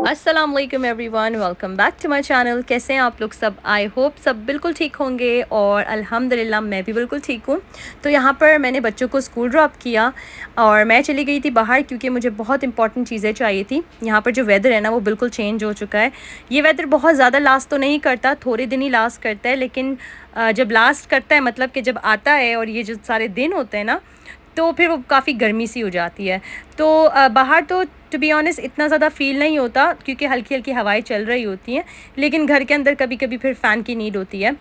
अस्सलाम वालेकुम everyone, welcome back to my channel. कैसे हैं आप लोग सब? आई होप सब बिल्कुल ठीक होंगे और अल्हम्दुलिल्लाह मैं भी बिल्कुल ठीक हूँ। तो यहाँ पर मैंने बच्चों को स्कूल ड्रॉप किया और मैं चली गई थी बाहर क्योंकि मुझे बहुत इंपॉर्टेंट चीज़ें चाहिए थी। यहाँ पर जो वेदर है ना वो बिल्कुल चेंज हो चुका है। ये वेदर बहुत ज़्यादा लास्ट तो नहीं करता, थोड़े दिन ही लास्ट करता है, लेकिन जब लास्ट करता है मतलब कि जब आता है और ये जो सारे दिन होते हैं ना, तो फिर वो काफ़ी गर्मी सी हो जाती है। तो बाहर तो टू बी ऑनेस्ट इतना ज़्यादा फ़ील नहीं होता क्योंकि हल्की हल्की हवाएं चल रही होती हैं, लेकिन घर के अंदर कभी कभी फिर फ़ैन की नीड होती है।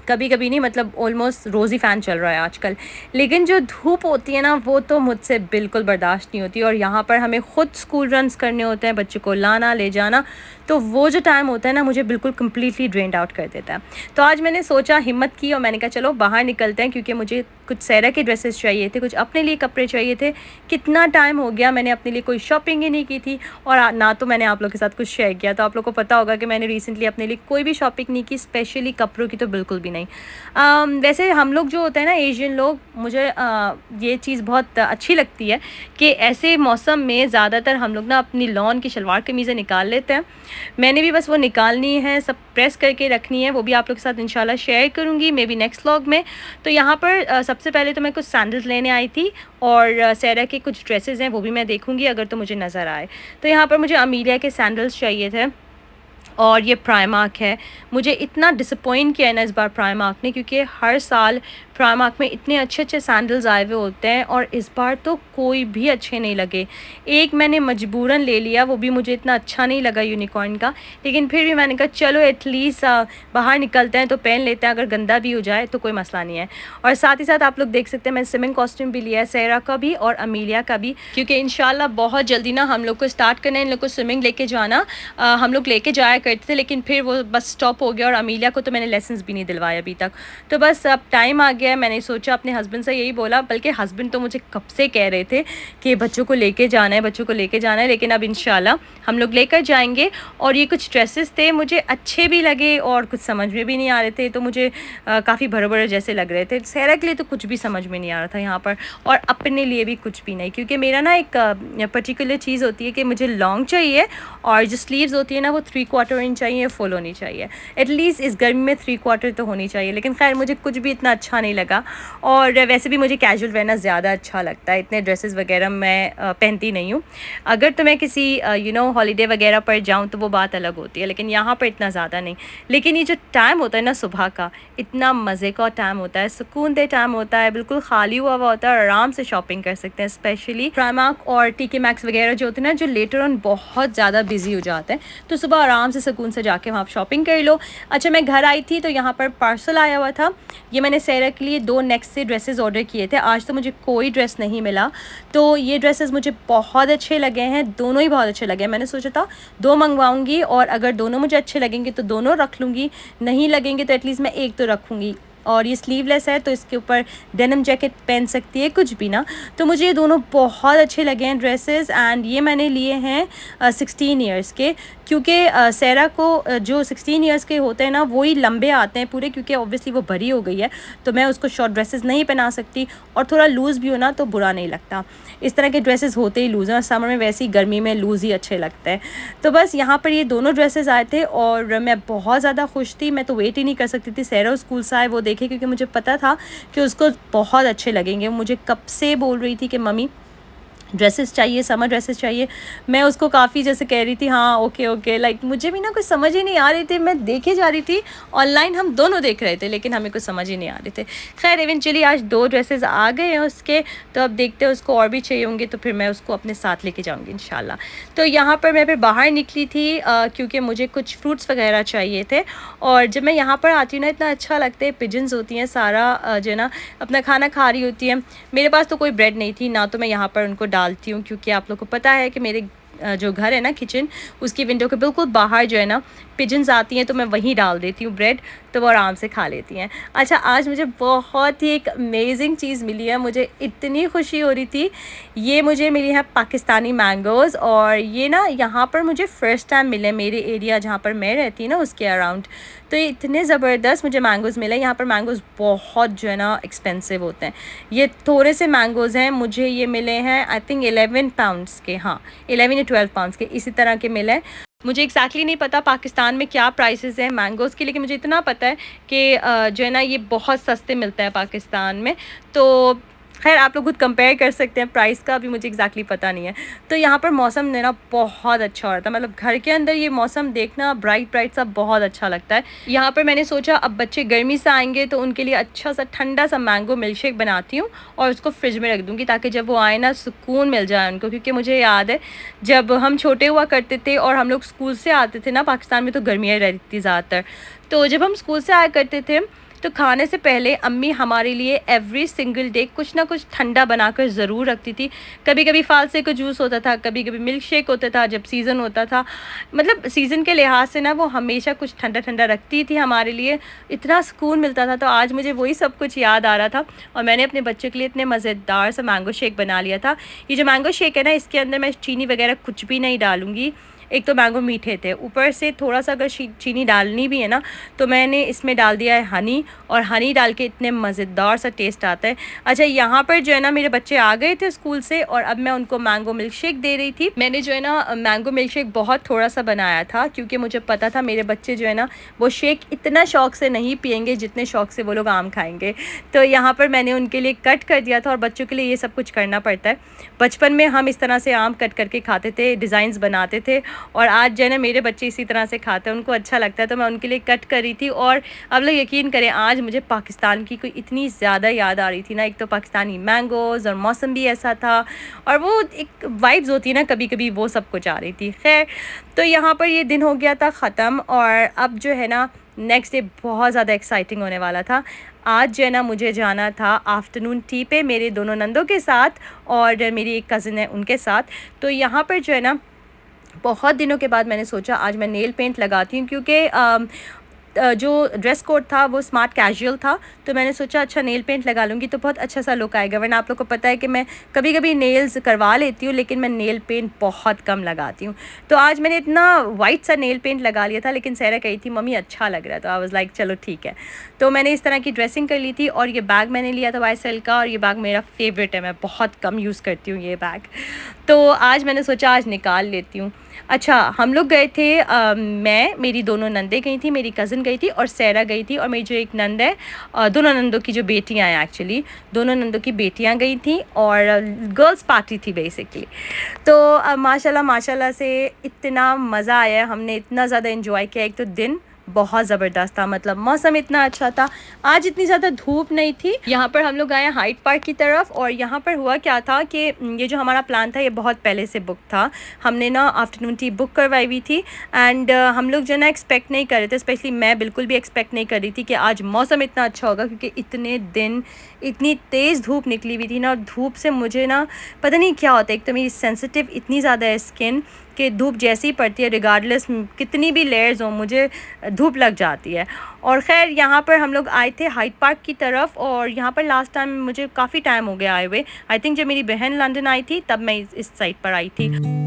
कभी कभी नहीं, मतलब ऑलमोस्ट रोज़ ही फ़ैन चल रहा है आजकल। लेकिन जो धूप होती है ना वो तो मुझसे बिल्कुल बर्दाश्त नहीं होती। और यहाँ पर हमें ख़ुद स्कूल रन्स करने होते हैं, बच्चों को लाना ले जाना, तो वो जो टाइम होता है ना मुझे बिल्कुल कम्प्लीटली ड्रेन्ड आउट कर देता है। तो आज मैंने सोचा, हिम्मत की और मैंने कहा चलो बाहर निकलते हैं, क्योंकि मुझे कुछ सहरा के ड्रेसेस चाहिए थे, कुछ अपने लिए कपड़े चाहिए थे। कितना टाइम हो गया मैंने अपने लिए कोई शॉपिंग ही नहीं की थी और ना तो मैंने आप लोगों के साथ कुछ शेयर किया। तो आप लोगों को पता होगा कि मैंने रिसेंटली अपने लिए कोई भी शॉपिंग नहीं की, स्पेशली कपड़ों की तो बिल्कुल भी नहीं। वैसे हम लोग जो होते हैं ना एशियन लोग, मुझे ये चीज़ बहुत अच्छी लगती है कि ऐसे मौसम में ज़्यादातर हम लोग ना अपनी लॉन की शलवार कमीज़ें निकाल लेते हैं। मैंने भी बस वो निकालनी है, सब प्रेस करके रखनी है, वो भी आप लोग के साथ इंशाल्लाह शेयर करूँगी मे बी नेक्स्ट व्लॉग में। तो यहाँ पर सबसे पहले तो मैं कुछ सैंडल्स लेने आई थी और सहरा के कुछ ड्रेसेस हैं वो भी मैं देखूँगी अगर तो मुझे नज़र आए। तो यहाँ पर मुझे अमीलिया के सैंडल्स चाहिए थे और ये प्राइमार्क है। मुझे इतना डिसअपॉइंट किया है ना इस बार प्राइमार्क ने, क्योंकि हर साल प्राइमार्क में इतने अच्छे अच्छे सैंडल्स आए हुए होते हैं और इस बार तो कोई भी अच्छे नहीं लगे। एक मैंने मजबूरन ले लिया, वो भी मुझे इतना अच्छा नहीं लगा यूनिकॉर्न का, लेकिन फिर भी मैंने कहा चलो एटलीस्ट बाहर निकलते हैं तो पहन लेते हैं, अगर गंदा भी हो जाए तो कोई मसला नहीं है। और साथ ही साथ आप लोग देख सकते हैं मैं स्विमिंग कॉस्ट्यूम भी लिया है, सहरा का भी और अमीलिया का भी, क्योंकि इंशाल्लाह बहुत जल्दी ना हम लोग को स्टार्ट करना है इन लोग को स्विमिंग लेके जाना। हम लोग लेके जाया करते थे लेकिन फिर वो बस स्टॉप हो गया और अमीलिया को तो मैंने लेसन्स भी नहीं दिलवाया अभी तक। तो बस अब टाइम आ गया है, मैंने सोचा अपने हस्बैंड से यही बोला, बल्कि हस्बैंड तो मुझे कब से कह रहे थे कि बच्चों को लेके जाना है, बच्चों को लेके जाना है, लेकिन अब इंशाल्लाह हम लोग लेकर जाएंगे। और ये कुछ ड्रेसेस थे, मुझे अच्छे भी लगे और कुछ समझ में भी नहीं आ रहे थे, तो मुझे काफ़ी भरे भरे जैसे लग रहे थे। सहरा के लिए तो कुछ भी समझ में नहीं आ रहा था यहाँ पर, और अपने लिए भी कुछ भी नहीं, क्योंकि मेरा ना एक पर्टिकुलर चीज़ होती है कि मुझे लॉन्ग चाहिए और जो स्लीव्स होती है ना वो 3/4 इंच चाहिए, फुल होनी चाहिए। एटलीस्ट इस गर्मी में 3/4 तो होनी चाहिए, लेकिन खैर मुझे कुछ भी इतना अच्छा नहीं लगा। और वैसे भी मुझे कैजुअल पहनना ज़्यादा अच्छा लगता है, इतने ड्रेसेस वगैरह मैं पहनती नहीं हूँ। अगर तो मैं किसी हॉलीडे वगैरह पर जाऊँ तो वो बात अलग होती है, लेकिन यहाँ पर इतना ज़्यादा नहीं। लेकिन ये जो टाइम होता है ना सुबह का, इतना मज़े का टाइम होता है, सुकून दे टाइम होता है, बिल्कुल खाली हुआ होता है और आराम से शॉपिंग कर सकते हैं। स्पेशली प्राइमार्क और टीके मैक्स वगैरह जो होते हैं ना, जो लेटर ऑन बहुत ज़्यादा बिजी हो जाते हैं, तो सुबह आराम से सुकून से जाके वहाँ शॉपिंग कर लो। अच्छा, मैं घर आई थी तो यहाँ पर पार्सल आया हुआ था। ये मैंने सहरा के लिए 2 नेक्स्ट से ड्रेसेस ऑर्डर किए थे। आज तो मुझे कोई ड्रेस नहीं मिला, तो ये ड्रेसेस मुझे बहुत अच्छे लगे हैं, दोनों ही बहुत अच्छे लगे हैं। मैंने सोचा था 2 मंगवाऊंगी और अगर दोनों मुझे अच्छे लगेंगे तो दोनों रख लूँगी, नहीं लगेंगे तो एटलीस्ट मैं एक तो रखूँगी। और ये स्लीवलेस है तो इसके ऊपर डेनिम जैकेट पहन सकती है, कुछ भी ना। तो मुझे ये दोनों बहुत अच्छे लगे हैं ड्रेसेस, एंड ये मैंने लिए हैं 16 ईयर्स के, क्योंकि सहरा को जो 16 ईयर्स के होते हैं ना वही लंबे आते हैं पूरे, क्योंकि ऑब्वियसली वो बड़ी हो गई है तो मैं उसको शॉर्ट ड्रेसेस नहीं पहना सकती, और थोड़ा लूज़ भी हो ना तो बुरा नहीं लगता। इस तरह के ड्रेसेस होते ही लूज़ हैं, और समर में वैसे ही गर्मी में लूज़ ही अच्छे लगते हैं। तो बस यहाँ पर ये दोनों ड्रेसेस आए थे और मैं बहुत ज़्यादा खुश थी। मैं तो वेट ही नहीं कर सकती थी सहरा स्कूल से आए वो देखे, क्योंकि मुझे पता था कि उसको बहुत अच्छे लगेंगे। मुझे कब से बोल रही थी कि मम्मी ड्रेसेस चाहिए, समर ड्रेसेस चाहिए। मैं उसको काफ़ी जैसे कह रही थी हाँ ओके ओके, लाइक मुझे भी ना कुछ समझ ही नहीं आ रही थी। मैं देखे जा रही थी ऑनलाइन, हम दोनों देख रहे थे, लेकिन हमें कुछ समझ ही नहीं आ रहे थे। खैर इवेंचुअली आज 2 ड्रेसेस आ गए हैं उसके, तो अब देखते हैं उसको और भी चाहिए होंगे तो फिर मैं उसको अपने साथ लेके जाऊँगी इंशाल्लाह। तो यहाँ पर मैं फिर बाहर निकली थी क्योंकि मुझे कुछ फ्रूट्स वगैरह चाहिए थे। और जब मैं यहाँ पर आती हूँ ना इतना अच्छा लगता है, पिजन्स होती हैं, सारा जो है ना अपना खाना खा रही होती है। मेरे पास तो कोई ब्रेड नहीं थी ना, तो मैं यहाँ पर उनको डालती हूँ, क्योंकि आप लोग को पता है कि मेरे जो घर है ना किचन, उसकी विंडो के बिल्कुल बाहर जो है ना पिजन्स आती हैं, तो मैं वहीं डाल देती हूँ ब्रेड, तो वो आराम से खा लेती हैं। अच्छा, आज मुझे बहुत ही एक अमेजिंग चीज़ मिली है, मुझे इतनी खुशी हो रही थी। ये मुझे मिली है पाकिस्तानी मैंगोज़, और ये ना यहाँ पर मुझे फ़र्स्ट टाइम मिले, मेरे एरिया जहाँ पर मैं रहती हूँ ना उसके अराउंड। तो ये इतने ज़बरदस्त मुझे मैंगोज़ मिले। यहाँ पर मैंगोज़ बहुत जो है ना एक्सपेंसिव होते हैं। ये थोड़े से मैंगोज़ हैं, मुझे ये मिले हैं आई थिंक 11 पाउंड्स के, हाँ 11 या 12 पाउंड्स के इसी तरह के मिले। मुझे एग्जैक्टली नहीं पता पाकिस्तान में क्या प्राइसेस हैं मैंगोज़ की, लेकिन मुझे इतना पता है कि जो है ना ये बहुत सस्ते मिलते हैं पाकिस्तान में। तो खैर आप लोग खुद कंपेयर कर सकते हैं प्राइस का, अभी मुझे एग्जैक्टली पता नहीं है। तो यहाँ पर मौसम ने ना बहुत अच्छा हो रहा था, मतलब घर के अंदर ये मौसम देखना ब्राइट ब्राइट सा बहुत अच्छा लगता है। यहाँ पर मैंने सोचा अब बच्चे गर्मी से आएंगे तो उनके लिए अच्छा सा ठंडा सा मैंगो मिल्क शेक बनाती हूँ और उसको फ्रिज में रख दूँगी ताकि जब वो आए ना सुकून मिल जाए उनको। क्योंकि मुझे याद है जब हम छोटे हुआ करते थे और हम लोग स्कूल से आते थे ना, पाकिस्तान में तो गर्मियाँ रहती थी ज़्यादातर, तो जब हम स्कूल से आया करते थे तो खाने से पहले अम्मी हमारे लिए एवरी सिंगल डे कुछ ना कुछ ठंडा बनाकर ज़रूर रखती थी। कभी कभी फालसे का जूस होता था, कभी कभी मिल्क शेक होता था जब सीज़न होता था, मतलब सीज़न के लिहाज से ना वो हमेशा कुछ ठंडा ठंडा रखती थी हमारे लिए। इतना सुकून मिलता था। तो आज मुझे वही सब कुछ याद आ रहा था और मैंने अपने बच्चे के लिए इतने मज़ेदार सा मैंगो शेक बना लिया था। ये जो मैंगो शेक है ना, इसके अंदर मैं चीनी वगैरह कुछ भी नहीं डालूँगी। एक तो मैंगो मीठे थे, ऊपर से थोड़ा सा अगर चीनी डालनी भी है ना तो मैंने इसमें डाल दिया है हनी, और हनी डाल के इतने मज़ेदार सा टेस्ट आता है। अच्छा, यहाँ पर जो है ना मेरे बच्चे आ गए थे स्कूल से और अब मैं उनको मैंगो मिल्क शेक दे रही थी। मैंने जो है ना मैंगो मिल्क शेक बहुत थोड़ा सा बनाया था क्योंकि मुझे पता था मेरे बच्चे जो है ना वो शेक इतना शौक़ से नहीं पियेंगे जितने शौक़ से वो लोग आम खाएँगे। तो यहाँ पर मैंने उनके लिए कट कर दिया था और बच्चों के लिए ये सब कुछ करना पड़ता है। बचपन में हम इस तरह से आम कट करके खाते थे, डिज़ाइंस बनाते थे, और आज जो है ना मेरे बच्चे इसी तरह से खाते हैं, उनको अच्छा लगता है। तो मैं उनके लिए कट करी थी और अब लोग यकीन करें आज मुझे पाकिस्तान की कोई इतनी ज़्यादा याद आ रही थी ना। एक तो पाकिस्तानी मैंगोज़ और मौसम भी ऐसा था और वो एक वाइब्स होती है ना कभी कभी, वो सब कुछ आ रही थी। खैर, तो यहाँ पर ये दिन हो गया था ख़त्म और अब जो है ना नेक्स्ट डे बहुत ज़्यादा एक्साइटिंग होने वाला था। आज जो है ना मुझे जाना था आफ्टरनून टी पे मेरे दोनों नंदों के साथ और मेरी एक कज़न है उनके साथ। तो यहाँ पर जो है ना बहुत दिनों के बाद मैंने सोचा आज मैं नेल पेंट लगाती हूँ क्योंकि जो ड्रेस कोड था वो स्मार्ट कैजुअल था। तो मैंने सोचा अच्छा नेल पेंट लगा लूँगी तो बहुत अच्छा सा लुक आएगा। वरना आप लोग को पता है कि मैं कभी कभी नेल्स करवा लेती हूँ लेकिन मैं नेल पेंट बहुत कम लगाती हूँ। तो आज मैंने इतना वाइट सा नेल पेंट लगा लिया था, लेकिन सहरा कही थी मम्मी अच्छा लग रहा है, तो आई वाज लाइक चलो ठीक है। तो मैंने इस तरह की ड्रेसिंग कर ली थी और ये बैग मैंने लिया था YSL का, और ये बैग मेरा फेवरेट है, मैं बहुत कम यूज़ करती हूँ ये बैग। तो आज मैंने सोचा आज निकाल लेती हूँ। अच्छा, हम लोग गए थे मैं, मेरी दोनों नंदे गई थी, मेरी कज़न गई थी और सहरा गई थी, और मेरी जो एक नंद है दोनों नंदों की जो बेटियां हैं, एक्चुअली दोनों नंदों की बेटियां गई थी और गर्ल्स पार्टी थी बेसिकली। तो माशाल्लाह माशाल्लाह से इतना मज़ा आया, हमने इतना ज़्यादा इन्जॉय किया। एक तो दिन बहुत ज़बरदस्त था, मतलब मौसम इतना अच्छा था, आज इतनी ज़्यादा धूप नहीं थी। यहाँ पर हम लोग आए हाइट पार्क की तरफ, और यहाँ पर हुआ क्या था कि ये जो हमारा प्लान था ये बहुत पहले से बुक था। हमने ना आफ्टरनून टी बुक करवाई हुई थी एंड हम लोग जो ना एक्सपेक्ट नहीं कर रहे थे, स्पेशली मैं बिल्कुल भी एक्सपेक्ट नहीं कर रही थी कि आज मौसम इतना अच्छा होगा, क्योंकि इतने दिन इतनी तेज़ धूप निकली हुई थी ना, और धूप से मुझे ना पता नहीं क्या होता है, एक तो मेरी सेंसिटिव इतनी ज़्यादा है स्किन कि धूप जैसी ही पड़ती है रिगार्डलेस कितनी भी लेयर्स हो मुझे धूप लग जाती है। और ख़ैर यहाँ पर हम लोग आए थे हाइट पार्क की तरफ, और यहाँ पर लास्ट टाइम मुझे काफ़ी टाइम हो गया आए हुए, आई थिंक जब मेरी बहन लंदन आई थी तब मैं इस साइड पर आई थी।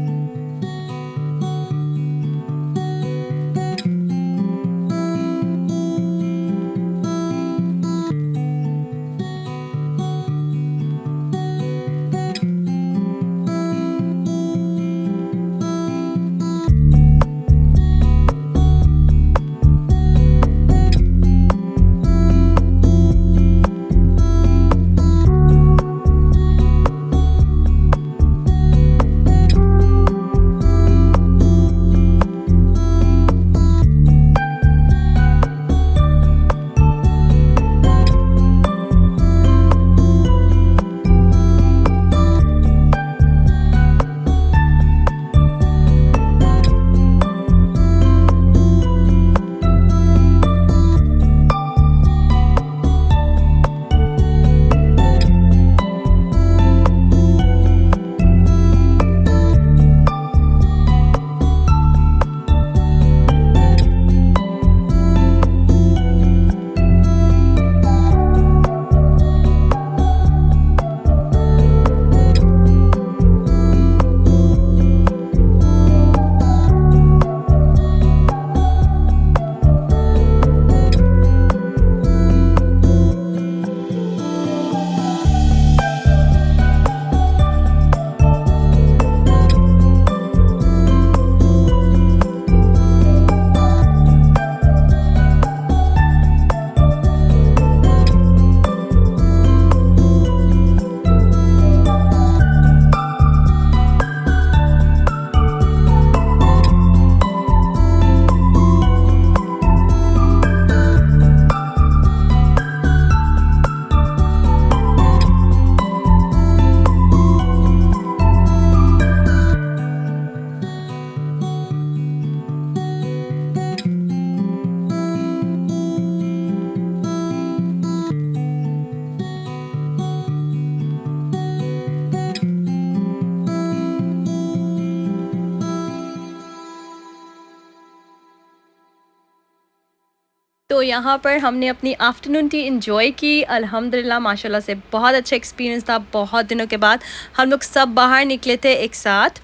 तो यहाँ पर हमने अपनी आफ्टरनून टी इंजॉय की अल्हम्दुलिल्लाह, माशाल्लाह से बहुत अच्छा एक्सपीरियंस था। बहुत दिनों के बाद हम लोग सब बाहर निकले थे एक साथ।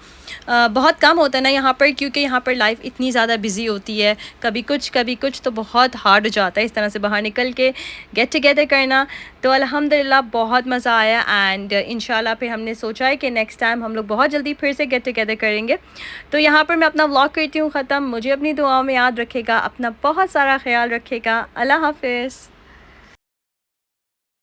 बहुत कम होता है ना यहाँ पर, क्योंकि यहाँ पर लाइफ इतनी ज़्यादा बिजी होती है, कभी कुछ तो बहुत हार्ड हो जाता है इस तरह से बाहर निकल के गेट टुगेदर करना। तो अल्हम्दुलिल्लाह बहुत मज़ा आया एंड इंशाल्लाह फिर हमने सोचा है कि नेक्स्ट टाइम हम लोग बहुत जल्दी फिर से गेट टुगेदर करेंगे। तो यहाँ पर मैं अपना व्लॉग करती हूँ ख़त्म। मुझे अपनी दुआओं में याद रखेगा, अपना बहुत सारा ख्याल रखेगा। अल्लाह हाफ़िज़।